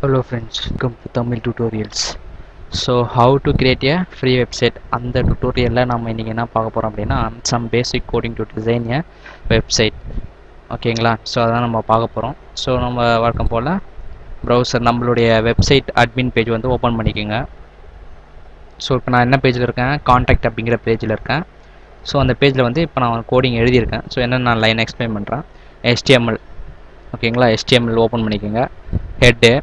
Hello friends, welcome to Tamil tutorials. So how to create a free website? அந்த tutorialல நம்ம இன்னைக்கு என்ன பார்க்க போறோம் அப்படின்னா some basic coding to design a website. ஓகேங்களா? ஸோ அதான் நம்ம பார்க்க போறோம். ஸோ நம்ம வழக்கம் போல் ப்ரௌசர் நம்மளுடைய வெப்சைட் அட்மின் பேஜ் வந்து ஓப்பன் பண்ணிக்கோங்க. ஸோ இப்போ நான் என்ன பேஜில் இருக்கேன், கான்டாக்ட் அப்படிங்கிற பேஜில் இருக்கேன். ஸோ அந்த பேஜில் வந்து இப்போ நான் கோடிங் எழுதியிருக்கேன். ஸோ என்ன நான் லைன் எக்ஸ்பிளைன் பண்ணுறேன். HTML, ஓகேங்களா? HTML ஓப்பன் பண்ணிக்கோங்க. Head,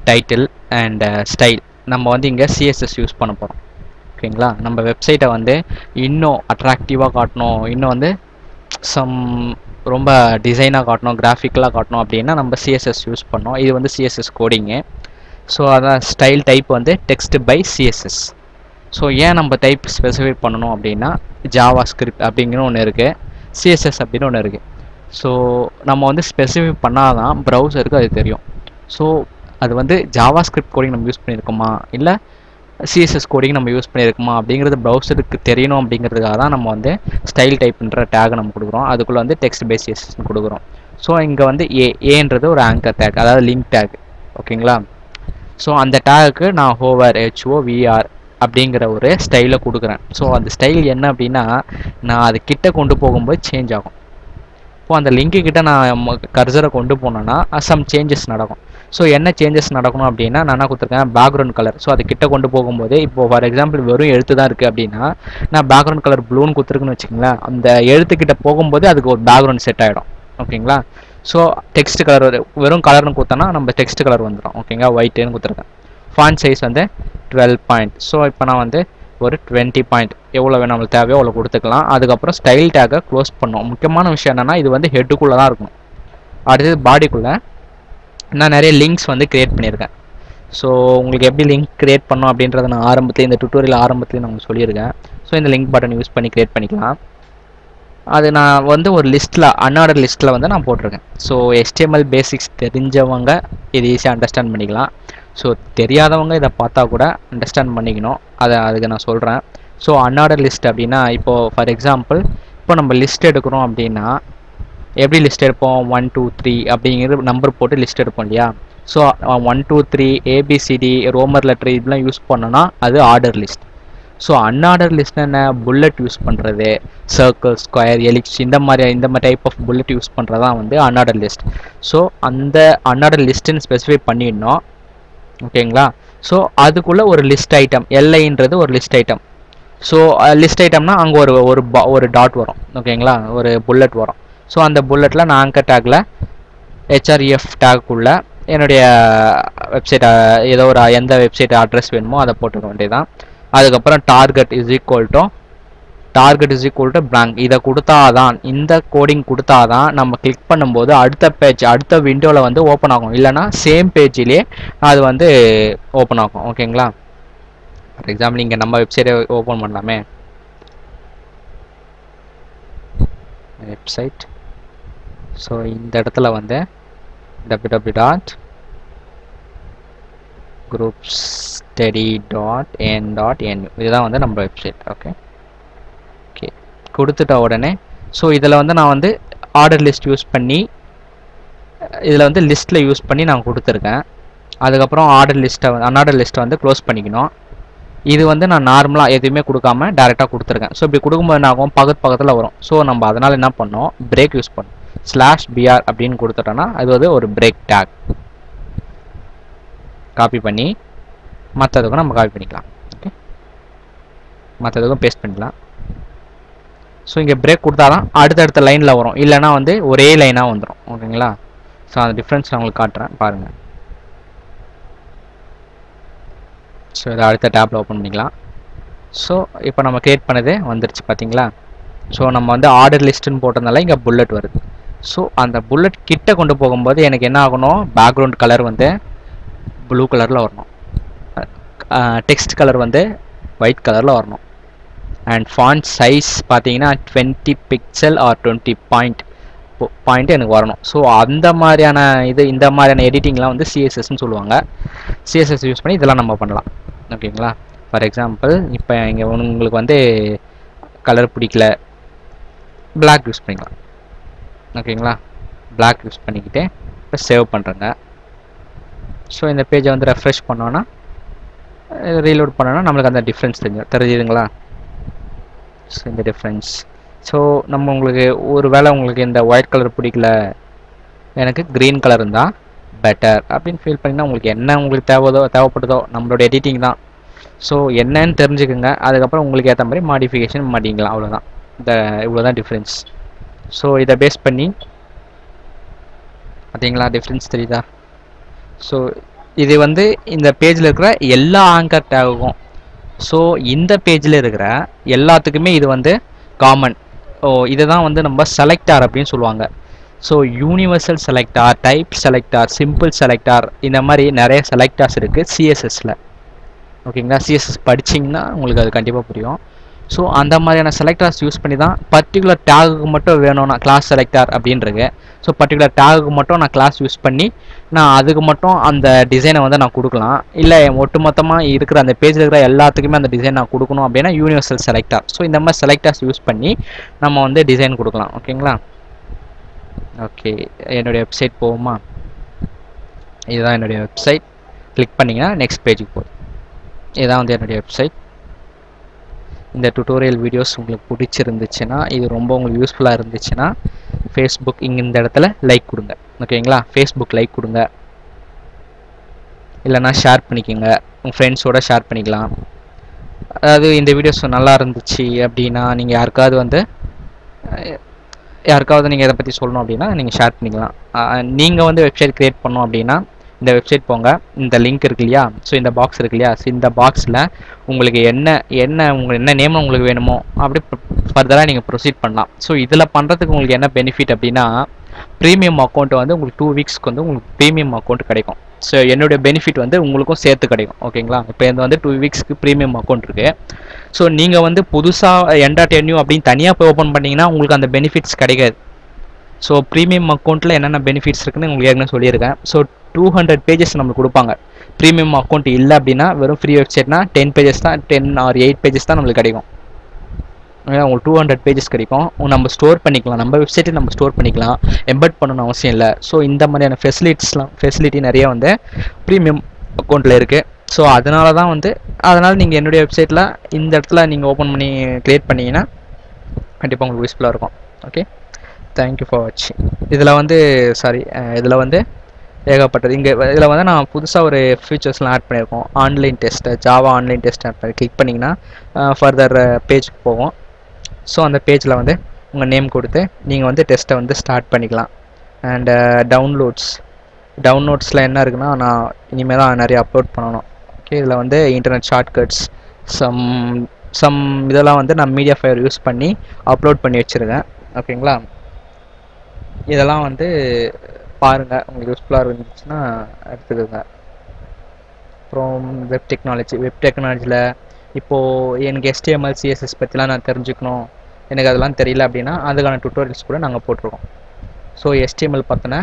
title and style. நம்ம வந்து இங்கே CSS யூஸ் பண்ண போகிறோம். ஓகேங்களா? நம்ம வெப்சைட்டை வந்து இன்னும் அட்ராக்டிவாக காட்டணும், இன்னும் வந்து ரொம்ப டிசைனாக காட்டணும், கிராஃபிக்கலாக காட்டணும் அப்படின்னா நம்ம CSS யூஸ் பண்ணோம். இது வந்து CSS கோடிங்கு. ஸோ அதான் ஸ்டைல் டைப் வந்து டெக்ஸ்ட் பை CSS. ஸோ ஏன் நம்ம டைப் ஸ்பெசிஃபை பண்ணணும் அப்படின்னா ஜாவா ஸ்கிரிப்ட் அப்படிங்கிற ஒன்று இருக்குது, CSS அப்படின்னு ஒன்று இருக்குது. ஸோ நம்ம வந்து ஸ்பெசிஃபை பண்ணால் தான் ப்ரௌசருக்கு அது தெரியும். ஸோ அது வந்து ஜாவா ஸ்கிரிப்ட் கோடிங் நம்ம யூஸ் பண்ணியிருக்கோமா இல்லை CSS கோடிங் நம்ம யூஸ் பண்ணியிருக்கோமா அப்படிங்கிறது ப்ரௌசருக்கு தெரியணும். அப்படிங்கிறதுக்காக தான் நம்ம வந்து ஸ்டைல் டைப்ன்ற டேக் நம்ம கொடுக்குறோம். அதுக்குள்ளே வந்து டெக்ஸ்ட் பை CSS கொடுக்குறோம். ஸோ இங்கே வந்து ஏன்றது ஒரு ஆங்கர் டேக், அதாவது லிங்க் டேக். ஓகேங்களா? ஸோ அந்த டேக்கு நான் ஹோவர் HOVR அப்படிங்கிற ஒரு ஸ்டைலை கொடுக்குறேன். ஸோ அந்த ஸ்டைல் என்ன அப்படின்னா நான் அது கிட்ட கொண்டு போகும்போது சேஞ்ச் ஆகும். இப்போ அந்த லிங்க்கு கிட்ட நான் கர்சரை கொண்டு போனேன்னா சம் சேஞ்சஸ் நடக்கும். ஸோ என்ன சேஞ்சஸ் நடக்கணும் அப்படின்னா நான் என்ன கொடுத்துருக்கேன், பேக்ரவுண்ட் கலர். ஸோ அது கிட்ட கொண்டு போகும்போது இப்போ ஃபார் எக்ஸாம்பிள் வெறும் எழுத்து தான் இருக்குது அப்படின்னா நான் பேக்ரவுண்ட் கலர் ப்ளூன்னு கொடுத்துருக்குன்னு வச்சுக்கோங்களேன். அந்த எழுத்துக்கிட்ட போகும்போது அதுக்கு ஒரு பேக்ரவுண்ட் செட் ஆகிடும். ஓகேங்களா? ஸோ டெக்ஸ்ட் கலர் வெறும் கலர்னு கொடுத்தோன்னா நம்ம டெக்ஸ்ட் கலர் வந்துடும். ஓகேங்களா? ஒயிட்டுன்னு கொடுத்துருக்கேன். ஃபாண்ட் சைஸ் வந்து 12 பாயிண்ட். ஸோ இப்போ நான் வந்து ஒரு 20 பாயிண்ட் எவ்வளோ வேணும் நம்மளுக்கு தேவையோ அவ்வளோ கொடுத்துக்கலாம். அதுக்கப்புறம் ஸ்டைல் டேக்கை க்ளோஸ் பண்ணோம். முக்கியமான விஷயம் என்னென்னா இது வந்து ஹெட்டுக்குள்ளே தான் இருக்கும். அடுத்தது பாடிக்குள்ளே நான் நிறைய லிங்க்ஸ் வந்து க்ரியேட் பண்ணியிருக்கேன். ஸோ உங்களுக்கு எப்படி லிங்க் க்ரியேட் பண்ணோம் அப்படின்றத நான் ஆரம்பத்தில் இந்த டுட்டோரியல் ஆரம்பத்துலேயே நான் உங்களுக்கு சொல்லியிருக்கேன். ஸோ இந்த லிங்க் பட்டன் யூஸ் பண்ணி க்ரியேட் பண்ணிக்கலாம். அது நான் வந்து ஒரு லிஸ்ட்டில் அன்ஆர்டர் லிஸ்ட்டில் வந்து நான் போட்டிருக்கேன். ஸோ HTML பேசிக்ஸ் தெரிஞ்சவங்க இது ஈஸியாக அண்டர்ஸ்டாண்ட் பண்ணிக்கலாம். ஸோ தெரியாதவங்க இதை பார்த்தா கூட அண்டர்ஸ்டாண்ட் பண்ணிக்கணும். அதுக்கு நான் சொல்கிறேன். ஸோ அன்ஆர்டர் லிஸ்ட் அப்படின்னா இப்போது ஃபார் எக்ஸாம்பிள் இப்போ நம்ம லிஸ்ட் எடுக்கிறோம் அப்படின்னா எப்படி லிஸ்ட் எடுப்போம், 1 2 3 அப்படிங்கிற நம்பர் போட்டு லிஸ்ட் எடுப்போம் இல்லையா? ஸோ 1 2 3 ABCD ரோமர் லெட்டர் இதெல்லாம் யூஸ் பண்ணோன்னா அது ஆர்டர் லிஸ்ட். ஸோ அன்ஆர்டர் லிஸ்ட் என்ன, புல்லட் யூஸ் பண்ணுறது, சர்க்கிள், ஸ்கொயர், எலிப்ஸ் இந்த மாதிரி டைப் ஆஃப் புல்லட் யூஸ் பண்ணுறதான் வந்து அன்ஆர்டர் லிஸ்ட். ஸோ அந்த அன்ஆர்டர் லிஸ்ட்டுன்னு ஸ்பெசிஃபை பண்ணிடணும். ஓகேங்களா? ஸோ அதுக்குள்ளே ஒரு லிஸ்ட் ஐட்டம், LIன்றது ஒரு லிஸ்ட் ஐட்டம். ஸோ லிஸ்ட் ஐட்டம்னா அங்கே ஒரு டாட் வரும். ஓகேங்களா? ஒரு புல்லட் வரும். ஸோ அந்த புல்லட்டில் நான் ஆங்கர் டேக்கில் HREF டேக்குள்ளே என்னுடைய வெப்சைட் ஏதோ ஒரு எந்த வெப்சைட் அட்ரஸ் வேணுமோ அதை போட்டுக்க வேண்டியதான். அதுக்கப்புறம் target is equal to blank. இதை கொடுத்தாதான், இந்த கோடிங் கொடுத்தாதான் நம்ம கிளிக் பண்ணும்போது அடுத்த பேஜ் அடுத்த விண்டோவில் வந்து ஓப்பன் ஆகும். இல்லைனா சேம் பேஜிலே அது வந்து ஓப்பன் ஆகும். ஓகேங்களா? ஃபார் எக்ஸாம்பிள் இங்கே நம்ம வெப்சைட்டை ஓப்பன் பண்ணலாமே. வெப்சைட். ஸோ இந்த இடத்துல வந்து www.groupstudy.n.nu இதுதான் வந்து நம்ம வெப்சைட். ஓகே கொடுத்துட்ட உடனே ஸோ இதில் வந்து நான் வந்து ஆர்டர் லிஸ்ட் யூஸ் பண்ணி இதில் வந்து லிஸ்ட்டில் யூஸ் பண்ணி நான் கொடுத்துருக்கேன். அதுக்கப்புறம் அன்ஆர்டர் லிஸ்ட்டை வந்து க்ளோஸ் பண்ணிக்கணும். இது வந்து நான் நார்மலாக எதுவுமே கொடுக்காம டேரெக்டாக கொடுத்துருக்கேன். ஸோ இப்படி கொடுக்கும்போது என்ன ஆகும், பக்கத்தில் வரும். ஸோ நம்ம அதனால் என்ன பண்ணோம், பிரேக் யூஸ் பண்ணோம். /br அப்படின்னு கொடுத்துட்டோன்னா அது வந்து ஒரு பிரேக் டேக். காப்பி பண்ணி மற்றதுக்கும் நம்ம காப்பி பண்ணிக்கலாம். ஓகே, மற்றதுக்கும் பேஸ்ட் பண்ணிக்கலாம். ஸோ இங்கே பிரேக் கொடுத்தா தான் அடுத்தடுத்த லைனில் வரும், இல்லைனா வந்து ஒரே லைனாக வந்துடும். ஓகேங்களா? ஸோ அந்த டிஃப்ரென்ஸ் நான் உங்களுக்கு காட்டுறேன் பாருங்கள். ஸோ இதை அடுத்த டேப்பில் ஓப்பன் பண்ணிக்கலாம். ஸோ இப்போ நம்ம க்ரியேட் பண்ணது வந்துருச்சு பார்த்தீங்களா? ஸோ நம்ம வந்து ஆர்டர் லிஸ்ட்டுன்னு போட்டதுனால இங்கே புல்லட் வருது. ஸோ அந்த புல்லட் கிட்ட கொண்டு போகும்போது எனக்கு என்ன ஆகணும், பேக்ரவுண்ட் கலர் வந்து ப்ளூ கலரில் வரணும், டெக்ஸ்ட் கலர் வந்து ஒயிட் கலரில் வரணும். அண்ட் ஃபாண்ட் சைஸ் பார்த்தீங்கன்னா 20 பிக்சல் ஆர் 20 பாயிண்ட் எனக்கு வரணும். ஸோ அந்த மாதிரியான இந்த மாதிரியான எடிட்டிங்லாம் வந்து CSSன்னு சொல்லுவாங்க. CSS யூஸ் பண்ணி இதெல்லாம் நம்ம பண்ணலாம். ஓகேங்களா? ஃபார் எக்ஸாம்பிள் இப்போ இங்கே உங்களுக்கு வந்து கலர் பிடிக்கல, பிளாக் யூஸ் பண்ணிக்கலாம். ஓகேங்களா? பிளாக் யூஸ் பண்ணிக்கிட்டு இப்போ சேவ் பண்ணுறேங்க. ஸோ இந்த பேஜை வந்து ரெஃப்ரெஷ் பண்ணோன்னா ரீலோட் பண்ணோன்னா நம்மளுக்கு அந்த டிஃப்ரென்ஸ் தெரிஞ்சுதுங்களா? ஸோ இந்த டிஃப்ரென்ஸ். ஸோ நம்ம உங்களுக்கு ஒரு வேளை உங்களுக்கு இந்த ஒயிட் கலர் பிடிக்கல, எனக்கு க்ரீன் கலர் இருந்தால் பெட்டர் அப்படின்னு ஃபீல் பண்ணிங்கன்னா உங்களுக்கு என்ன உங்களுக்கு தேவைப்படுதோ நம்மளோட எடிட்டிங் தான். ஸோ என்னன்னு தெரிஞ்சுக்குங்க, அதுக்கப்புறம் உங்களுக்கு ஏற்ற மாதிரி மாடிஃபிகேஷன் மாட்டிக்கலாம், அவ்வளோதான். இவ்வளோதான் டிஃப்ரென்ஸ். ஸோ இதை பேஸ் பண்ணி பார்த்தீங்களா டிஃப்ரென்ஸ் தெரியுதா? ஸோ இது வந்து இந்த பேஜில் இருக்கிற எல்லா ஆங்கர் டேகுக்கும், ஸோ இந்த பேஜில் இருக்கிற எல்லாத்துக்குமே இது வந்து காமன். இதை தான் வந்து நம்ம செலக்டார் அப்படின்னு சொல்லுவாங்க. So universal selector, type selector, simple selector, இந்த மாதிரி நிறைய செலக்டார்ஸ் இருக்குது சிஎஸ்எஸ்ல. ஓகேங்களா? சிஎஸ்எஸ் படிச்சிங்கன்னா உங்களுக்கு அது கண்டிப்பாக புரியும். ஸோ அந்த மாதிரியான செலக்டார்ஸ் யூஸ் பண்ணி தான் பர்டிகுலர் டேகுக்கு மட்டும் வேணும்னா கிளாஸ் செலக்டார் அப்படின்றது. ஸோ பர்டிகுலர் டேகுக்கு மட்டும் நான் கிளாஸ் யூஸ் பண்ணி நான் அதுக்கு மட்டும் அந்த டிசைனை வந்து நான் கொடுக்கலாம். இல்லை ஒட்டுமொத்தமாக இருக்கிற அந்த பேஜில் இருக்கிற எல்லாத்துக்குமே அந்த டிசைன் நான் கொடுக்கணும் அப்படின்னா யூனிவர்சல் செலக்டார். ஸோ இந்த மாதிரி செலக்டார்ஸ் யூஸ் பண்ணி நம்ம வந்து டிசைன் கொடுக்கலாம். ஓகேங்களா? ஓகே, என்னுடைய வெப்சைட் போகுமா? இதுதான் என்னுடைய வெப்சைட். கிளிக் பண்ணிங்கன்னா நெக்ஸ்ட் பேஜுக்கு போகுது. இதுதான் வந்து என்னுடைய வெப்சைட். இந்த டுட்டோரியல் வீடியோஸ் உங்களுக்கு பிடிச்சிருந்துச்சுன்னா, இது ரொம்ப உங்களுக்கு யூஸ்ஃபுல்லாக இருந்துச்சுன்னா ஃபேஸ்புக் இந்த இடத்துல லைக் கொடுங்க. ஓகேங்களா? ஃபேஸ்புக் லைக் கொடுங்க, இல்லைனா ஷேர் பண்ணிக்கோங்க, உங்கள் ஃப்ரெண்ட்ஸோட ஷேர் பண்ணிக்கலாம். அதாவது இந்த வீடியோஸ் நல்லா இருந்துச்சு அப்படின்னா நீங்கள் யாருக்காவது நீங்கள் இதை பற்றி சொல்லணும் அப்படின்னா நீங்கள் ஷேர் பண்ணிக்கலாம். நீங்கள் வந்து வெப்சைட் க்ரியேட் பண்ணோம் அப்படின்னா இந்த வெப்சைட் போங்க, இந்த லிங்க் இருக்கு இல்லையா? ஸோ இந்த பாக்ஸ் இருக்கு இல்லையா? ஸோ இந்த பாக்ஸில் உங்களுக்கு என்ன நேம் உங்களுக்கு வேணுமோ அப்படி ஃபர்தராக நீங்கள் ப்ரொசீட் பண்ணலாம். ஸோ இதில் பண்ணுறதுக்கு உங்களுக்கு என்ன பெனிஃபிட் அப்படின்னா, ப்ரீமியம் அக்கௌண்ட் வந்து உங்களுக்கு 2 வீக்ஸ்க்கு வந்து உங்களுக்கு ப்ரீமியம் அக்கௌண்ட் கிடைக்கும். ஸோ என்னுடைய பெனிஃபிட் வந்து உங்களுக்கும் சேர்த்து கிடைக்கும். ஓகேங்களா? இப்போ இது வந்து 2 வீக்ஸ்க்கு ப்ரீமியம் அக்கௌண்ட் இருக்குது. ஸோ நீங்கள் வந்து புதுசாக என்.என்.யூ அப்படின்னு தனியாக போய் ஓப்பன் பண்ணிங்கன்னா உங்களுக்கு அந்த பெனிஃபிட்ஸ் கிடைக்காது. ஸோ ப்ரீமியம் அக்கௌண்ட்டில் என்னென்ன பெனிஃபிட்ஸ் இருக்குன்னு உங்களுக்கு ஏற்கனவே சொல்லியிருக்கேன். ஸோ 200 பேஜஸ் நம்மளுக்கு கொடுப்பாங்க. ப்ரீமியம் அக்கௌண்ட் இல்லை அப்படின்னா வெறும் ஃப்ரீ வெப்சைட்னா 10 பேஜஸ் தான், 10 or 8 பேஜஸ் தான் நம்மளுக்கு கிடைக்கும். உங்களுக்கு 200 பேஜஸ் கிடைக்கும். நம்ம ஸ்டோர் பண்ணிக்கலாம், நம்ம வெப்சைட்டை நம்ம ஸ்டோர் பண்ணிக்கலாம், எம்பெட் பண்ணணும்னு அவசியம் இல்லை. ஸோ இந்த மாதிரியான ஃபெசிலிட்டி நிறைய வந்து ப்ரீமியம் அக்கௌண்ட்டில் இருக்குது. ஸோ அதனால் நீங்கள் என்னுடைய வெப்சைட்டில் இந்த இடத்துல நீங்கள் ஓப்பன் பண்ணி க்ரியேட் பண்ணிங்கன்னா கண்டிப்பாக உங்களுக்கு யூஸ்ஃபுல்லாக இருக்கும். ஓகே, தேங்க்யூ ஃபார் வாட்சிங். இதில் வந்து ஏகப்பட்டது. இதில் வந்து நான் புதுசாக ஒரு ஃபீச்சர்ஸ்லாம் ஆட் பண்ணியிருக்கோம். Online test, Java online test add பண்ணி கிளிக் பண்ணிங்கன்னா ஃபர்தர் பேஜுக்கு போகும். ஸோ அந்த பேஜில் வந்து உங்கள் நேம் கொடுத்து நீங்கள் வந்து டெஸ்ட்டை வந்து ஸ்டார்ட் பண்ணிக்கலாம். அண்ட் டவுன்லோட்ஸில் என்ன இருக்குன்னா, நான் இனிமேல் தான் நிறைய அப்லோட் பண்ணணும். ஓகே, இதில் வந்து இன்டர்நெட் ஷார்ட்கட்ஸ் சம் இதெல்லாம் வந்து நான் மீடியா ஃபயர் யூஸ் பண்ணி அப்லோட் பண்ணி வச்சுருக்கேன். ஓகேங்களா? இதெல்லாம் வந்து பாருங்கள், உங்களுக்கு யூஸ்ஃபுல்லாக இருந்துச்சுன்னா எடுத்துக்கோங்க. அப்புறம் வெப் டெக்னாலஜியில் இப்போது எனக்கு HTML CSS பற்றிலாம் நான் தெரிஞ்சுக்கணும், எனக்கு அதெல்லாம் தெரியல அப்படின்னா அதுக்கான டுட்டோரியல்ஸ் கூட நாங்கள் போட்டிருக்கோம். ஸோ HTML பார்த்தோன்னா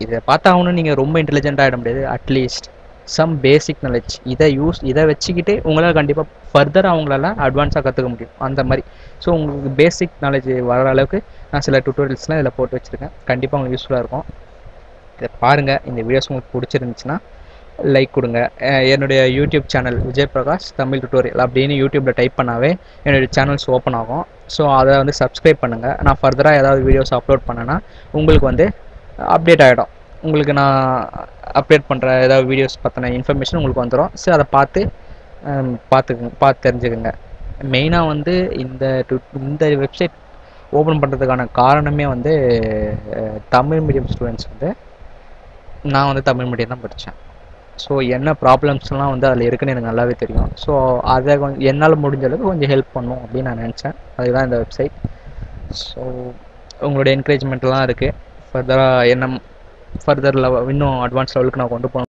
இதை பார்த்தாகணும், நீங்கள் ரொம்ப இன்டெலிஜென்ட் ஆகிட முடியாது. அட்லீஸ்ட் சம் பேசிக் நாலேஜ் இதை வச்சுக்கிட்டு உங்களால் கண்டிப்பாக ஃபர்தராக அவங்களால அட்வான்ஸாக கற்றுக்க முடியும். அந்த மாதிரி ஸோ உங்களுக்கு பேசிக் நாலேஜ் வர அளவுக்கு நான் சில டுட்டோரியல்ஸ்லாம் இதில் போட்டு வச்சுருக்கேன். கண்டிப்பாக உங்களுக்கு யூஸ்ஃபுல்லாக இருக்கும். இதை பாருங்கள். இந்த வீடியோஸ் உங்களுக்கு பிடிச்சிருந்துச்சுன்னா லைக் கொடுங்க. என்னுடைய YouTube channel Vijay Prakash Tamil tutorial அப்படின்னு யூடியூப்பில் டைப் பண்ணாவே என்னுடைய சேனல்ஸ் ஓப்பன் ஆகும். ஸோ அதை வந்து சப்ஸ்கிரைப் பண்ணுங்கள். நான் ஃபர்தராக ஏதாவது வீடியோஸ் அப்லோட் பண்ணேன்னா உங்களுக்கு வந்து அப்டேட் ஆகிடும். உங்களுக்கு நான் அப்டேட் பண்ணுற ஏதாவது வீடியோஸ் பற்றின இன்ஃபர்மேஷன் உங்களுக்கு வந்துடும். ஸோ அதை பார்த்து தெரிஞ்சுக்கோங்க. மெயினாக வந்து இந்த வெப்சைட் ஓப்பன் பண்ணுறதுக்கான காரணமே வந்து தமிழ் மீடியம் ஸ்டூடெண்ட்ஸ் வந்து நான் வந்து தமிழ் மீடியம் தான் படித்தேன். ஸோ என்ன ப்ராப்ளம்ஸ்லாம் வந்து அதில் இருக்குன்னு எனக்கு நல்லாவே தெரியும். ஸோ அதை என்னால் முடிஞ்ச அளவுக்கு கொஞ்சம் ஹெல்ப் பண்ணும் அப்படின்னு நான் நினச்சேன். அதுதான் இந்த வெப்சைட். ஸோ உங்களோட என்கரேஜ்மெண்ட்லாம் இருக்குது. ஃபர்தரில் இன்னும் அட்வான்ஸ் லெவலுக்கு நான் கொண்டு போகணும்.